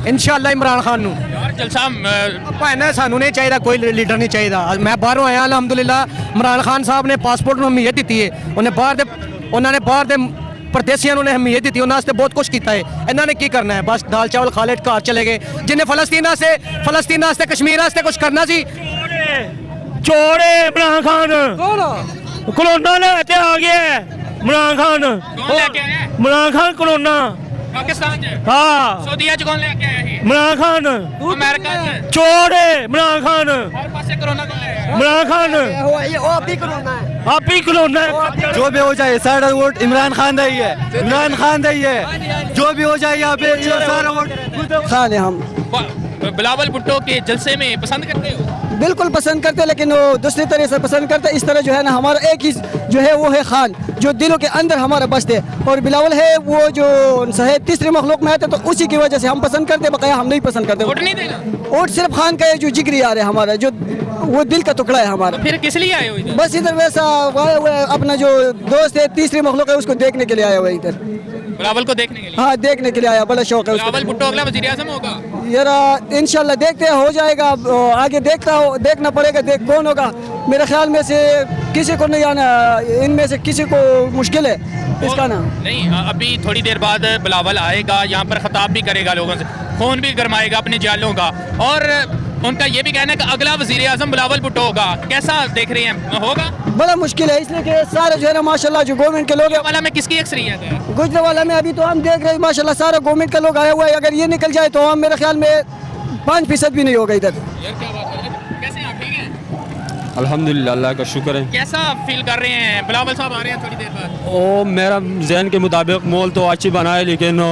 इंशाअल्लाह इमरान खान नू यार जलसा भाई सानू नहीं चाहिए, कोई लीडर नहीं चाहिए। मैं बाहरों आया अलहमदुलिल्लाह, इमरान खान साहब ने पासपोर्ट ਨੂੰ ਅਹਿਮੀਅਤ ਦਿੱਤੀ ਹੈ। ਉਹਨਾਂ ਨੇ ਬਾਹਰ ਦੇ ਪ੍ਰਦੇਸੀਆਂ ਨੂੰ ਅਹਿਮੀਅਤ ਦਿੱਤੀ, ਉਹਨਾਂ ਵਾਸਤੇ ਬਹੁਤ ਕੁਝ ਕੀਤਾ ਹੈ। ਇਹਨਾਂ ਨੇ ਕੀ ਕਰਨਾ ਹੈ? ਬਸ ਦਾਲ ਚਾਵਲ ਖਾ ਲੈ ਘਰ ਚਲੇ ਗਏ। ਜਿੰਨੇ ਫਲਸਤੀਨ ਵਾਸਤੇ ਕਸ਼ਮੀਰ ਵਾਸਤੇ ਕੁਝ ਕਰਨਾ ਸੀ। ਚੋੜੇ ਇਮਰਾਨ ਖਾਨ ਕੋਰੋਨਾ ਲੈ ਕੇ ਆ ਗਿਆ। इमरान खान कौन लेके आया है? इमरान खान कोरोना पाकिस्तान च हाँ सऊदीया च कौन लेके आया है? इमरान खान अमेरिका च चोर है इमरान खान हर पासे कोरोना कौन ले आया? इमरान खान आप ही कोरोना है। जो भी हो जाए सारा वोट इमरान खान दा ही है, इमरान खान दा ही है। जो भी हो जाए यहाँ पे सारा वोट खान है हम बिलावल भुट्टो के जलसे में पसंद करते हो? बिल्कुल पसंद करते हैं, लेकिन वो दूसरी तरह से पसंद करते हैं। इस तरह जो है ना, हमारा एक ही जो है वो है खान, जो दिलों के अंदर हमारा बसते हैं। और बिलावल है वो जो है तीसरी मखलूक में आते, तो उसी की वजह से हम पसंद करते, बकाया हम नहीं पसंद करते। वोट नहीं देगा? वोट सिर्फ खान का है, जो जिगरी यार है हमारा, जो वो दिल का टुकड़ा है हमारा। फिर किस लिए आए हो इधर? बस इधर वैसा अपना जो दोस्त है तीसरी मखलूक है, उसको देखने के लिए आया हुआ है इधर। बिलावल को देखने के लिए? हाँ, देखने के लिए आया, बड़ा शौक है उसको। बिलावल भुट्टो अगला वजीर आज़म होगा यार इंशाल्लाह देखते हैं, हो जाएगा। आगे देखना पड़ेगा, देख कौन होगा। मेरे ख्याल में से किसी को नहीं आना, इनमें से किसी को मुश्किल है इसका ना। नहीं, अभी थोड़ी देर बाद बिलावल आएगा, यहाँ पर खिताब भी करेगा लोगों से, खून भी गरमाएगा अपने जालों का। और उनका ये भी कहना है कि अगला वजीर आज़म बिलावल भुट्टो होगा। कैसा देख रहे हैं, होगा? बड़ा मुश्किल है, इसलिए कि सारे जो है ना माशाल्लाह जो गवर्नमेंट के लोग हैं। वाला में किसकी अक्सरियत है? गुजरावाला में अभी तो हम देख रहे हैं माशाल्लाह सारा गवर्नमेंट का लोग आया हुआ है। अगर ये निकल जाए तो हम मेरे ख्याल में 5% भी नहीं होगा इधर। यार क्या बात कर रहे हैं? कैसे हैं आप? ठीक हैं? अल्हम्दुलिल्लाह अल्लाह का शुक्र है। कैसा फील कर रहे हैं? बिलावल साहब आ रहे हैं थोड़ी देर बाद। ओ मेरा जहन के मुताबिक मोल तो अच्छी बना है, लेकिन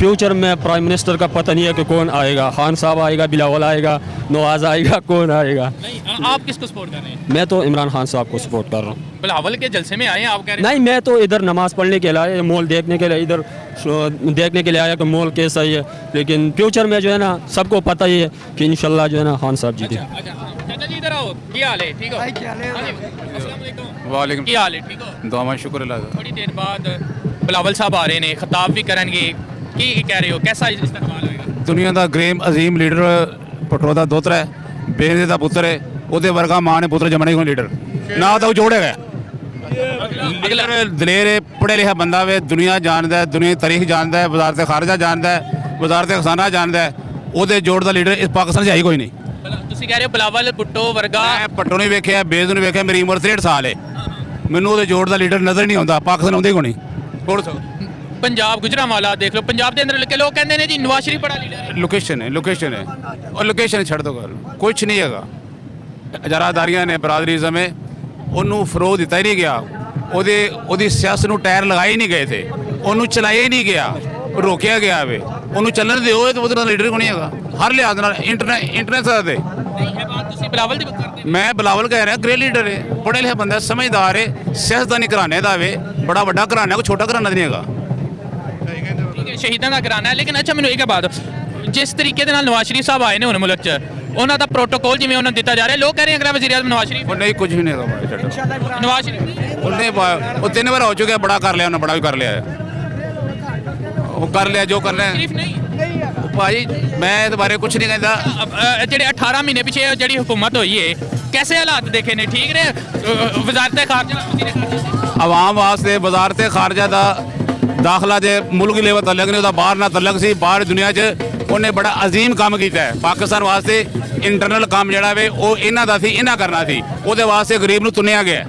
फ्यूचर में प्राइम मिनिस्टर का पता नहीं है कि कौन आएगा। खान साहब आएगा, बिलावल आएगा, नवाज आएगा, कौन आएगा? नहीं, आप किसको सपोर्ट कर रहे हैं? मैं तो इमरान खान साहब को सपोर्ट कर रहा हूँ। बिलावल के जलसे में आए हैं आप कह रहे हैं? नहीं, मैं तो इधर नमाज़ पढ़ने के लिए आया, मोल देखने के लिए, इधर देखने के लिए आया कि मोल कैसा ही है। लेकिन फ्यूचर में जो है ना, सबको पता ही है कि इंशाल्लाह जो है ना खान साहब जीते। चाचा जी इधर आओ, क्या हाल है? ठीक हो? अस्सलाम वालेकुम। वालेकुम क्या हाल है? ठीक हो? दुआ शुक्र अल्लाह दा। थोड़ी देर बाद बिलावल साहब आ रहे हैं, खिताब भी करेंगे, की कह रहे हो, कैसा इस्तेमाल होगा? दुनिया का ग्रेम अजीम लीडर भुट्टो का दोहरा है, बेनज़ीर का पुत्र है, ਉਹਦੇ ਵਰਗਾ ਮਾਂ ਨੇ ਪੁੱਤਰ ਜੰਮਣਾ ਹੀ ਕੋਈ ਲੀਡਰ ਨਾ ਤਾਂ ਉਹ ਜੋੜੇਗਾ। ਦਲੇਰ ਹੈ, ਪੜ੍ਹਿਆ ਲਿਖਿਆ ਬੰਦਾ ਵੇ, ਦੁਨੀਆ ਜਾਣਦਾ ਹੈ, ਦੁਨੀਆ ਦੀ ਤਾਰੀਖ ਜਾਣਦਾ ਹੈ, ਵਜ਼ਾਰਤ ਖਾਰਜਾ ਜਾਣਦਾ ਹੈ, ਵਜ਼ਾਰਤ ਖਜ਼ਾਨਾ ਜਾਣਦਾ ਹੈ। ਉਹਦੇ ਜੋੜ ਦਾ ਲੀਡਰ ਇਸ ਪਾਕਿਸਤਾਨ 'ਚ ਹੈ ਹੀ ਕੋਈ ਨਹੀਂ। ਤੁਸੀਂ ਕਹਿ ਰਹੇ ਹੋ ਬਿਲਾਵਲ ਭੁੱਟੋ ਵਰਗਾ? ਮੈਂ ਭੁੱਟੋ ਨੂੰ ਵੇਖਿਆ, ਬੇਜ਼ ਨੂੰ ਵੇਖਿਆ, ਮੇਰੀ ਉਮਰ 63 ਸਾਲ ਹੈ, ਮੈਨੂੰ ਉਹਦੇ ਜੋੜ ਦਾ ਲੀਡਰ ਨਜ਼ਰ ਨਹੀਂ ਆਉਂਦਾ। ਪਾਕਿਸਤਾਨ ਆਉਂਦੇ ਹੀ ਕੋਈ ਨਹੀਂ। ਕੋਲ ਸੋ ਪੰਜਾਬ ਗੁਜਰਾਂਵਾਲਾ ਦੇਖ ਲਓ, ਪੰਜਾਬ ਦੇ ਅੰਦਰ ਲੋਕ ਕਹਿੰਦੇ ਨੇ ਜੀ ਨਵਾਜ਼ ਸ਼ਰੀਫ ਬੜਾ ਲੀਡਰ ਹੈ। ਲੋਕੇਸ਼ਨ ਹੈ ਔਰ ਲੋਕੇਸ਼ਨ ਛੱਡ ਦੋ ਗੱਲ, ਕੁਛ ਨਹੀਂ ਹੈਗਾ। ਇਜਾਰਾਦਾਰੀਆਂ ਨੇ, ਬਰਾਦਰੀਜ਼ਮ ਹੈ, ਉਹਨੂੰ ਫਰੋਗ ਦਿੱਤਾ ਹੀ ਨਹੀਂ ਗਿਆ। ਉਹਦੀ ਸਿਆਸਤ ਨੂੰ ਟਾਇਰ ਲਗਾਏ ਹੀ ਨਹੀਂ ਗਏ ਥੇ, ਉਹਨੂੰ ਚਲਾਇਆ ਹੀ ਨਹੀਂ ਗਿਆ, ਰੋਕਿਆ ਗਿਆ ਵੇ। ਉਹਨੂੰ ਚੱਲਣ ਦਿਓ, ਇਹ ਤਾਂ ਉਹਦਾ ਲੀਡਰ ਕੋਈ ਨਹੀਂ ਹੈਗਾ ਹਰ ਲਿਹਾਜ਼ ਨਾਲ। ਇੰਟਰਨੈਸ਼ਨਲ ਦੇ ਤੁਸੀਂ ਬਿਲਾਵਲ ਦੀ ਬਾਤ ਕਰਦੇ? ਮੈਂ ਬਿਲਾਵਲ ਕਹਿ ਰਿਹਾ, ਗ੍ਰੇਟ ਲੀਡਰ ਹੈ, ਪੜ੍ਹਿਆ ਲਿਖਿਆ ਬੰਦਾ, ਸਮਝਦਾਰ ਹੈ, ਸਿਆਸਤਦਾਨੀ ਘਰਾਣੇ ਦਾ ਵੇ, ਬੜਾ ਵੱਡਾ ਘਰਾਣਾ, ਕੋਈ ਛੋਟਾ ਘਰਾਣਾ ਨਹੀਂ ਹੈਗਾ। ਸ਼ਹੀਦਾਂ ਦਾ ਘਰਾਣਾ ਹੈ। ਲੇਕਿਨ ਅੱਛਾ ਮੈਨੂੰ ਇੱਕ ਬਾਤ, ਜਿਸ ਤਰੀਕੇ ਦੇ ਨਾਲ ਨਵਾਜ਼ ਸ਼ਰੀਫ ਸਾਹਿਬ ਆਏ ਨੇ ਹੁਣ ਮੁਲਕ 'ਚ, ਉਹਨਾਂ ਦਾ ਪ੍ਰੋਟੋਕੋਲ ਜਿਵੇਂ ਉਹਨਾਂ ਨੂੰ ਦਿੱਤਾ ਜਾ ਰਿਹਾ, ਲੋਕ ਕਹਿ ਰਹੇ ਅਗਲਾ ਵਜ਼ੀਰ ਆਜ਼ਮ ਨਵਾਜ਼ ਸ਼ਰੀਫ। ਉਹ ਨਹੀਂ, ਕੁਝ ਵੀ ਨਹੀਂ ਹੈਗਾ। ਨਵਾਜ਼ ਸ਼ਰੀਫ ਉਹਨੇ ਉਹ 3 ਵਾਰ ਹੋ ਚੁੱਕਿਆ, ਬੜਾ ਕਰ ਲਿਆ ਉਹਨੇ, ਬੜਾ ਵੀ ਕਰ ਲਿਆ ਹੈ। ਉਹ ਕਰ ਲਿਆ ਜੋ ਕਰਨਾ ਹੈ। ਸ਼ਰੀਫ ਨਹੀਂ ਭਾਈ ਮੈਂ ਇਹਦੇ ਬਾਰੇ ਕੁਝ ਨਹੀਂ ਕਹਿੰਦਾ। ਜਿਹੜੇ 18 ਮਹੀਨੇ ਪਿੱਛੇ ਜਿਹੜੀ ਹੁਕੂਮਤ ਹੋਈ ਹੈ, कैसे हालात देखे ने? ठीक रहे? वजारत खारजा आवाम वास्ते वजारत खारजा का दाखला जे मुल्क लेवल तलक नहीं, बाहर ना तलक सी, बाहर दुनिया च उन्हें बड़ा अजीम काम किया है। पाकिस्तान वास्ते इंटरनल काम जड़ा वे वो इन्हां दा सी, इन्हां करना सी, ਉਹਦੇ वास्ते गरीब नूं चुनिया गया।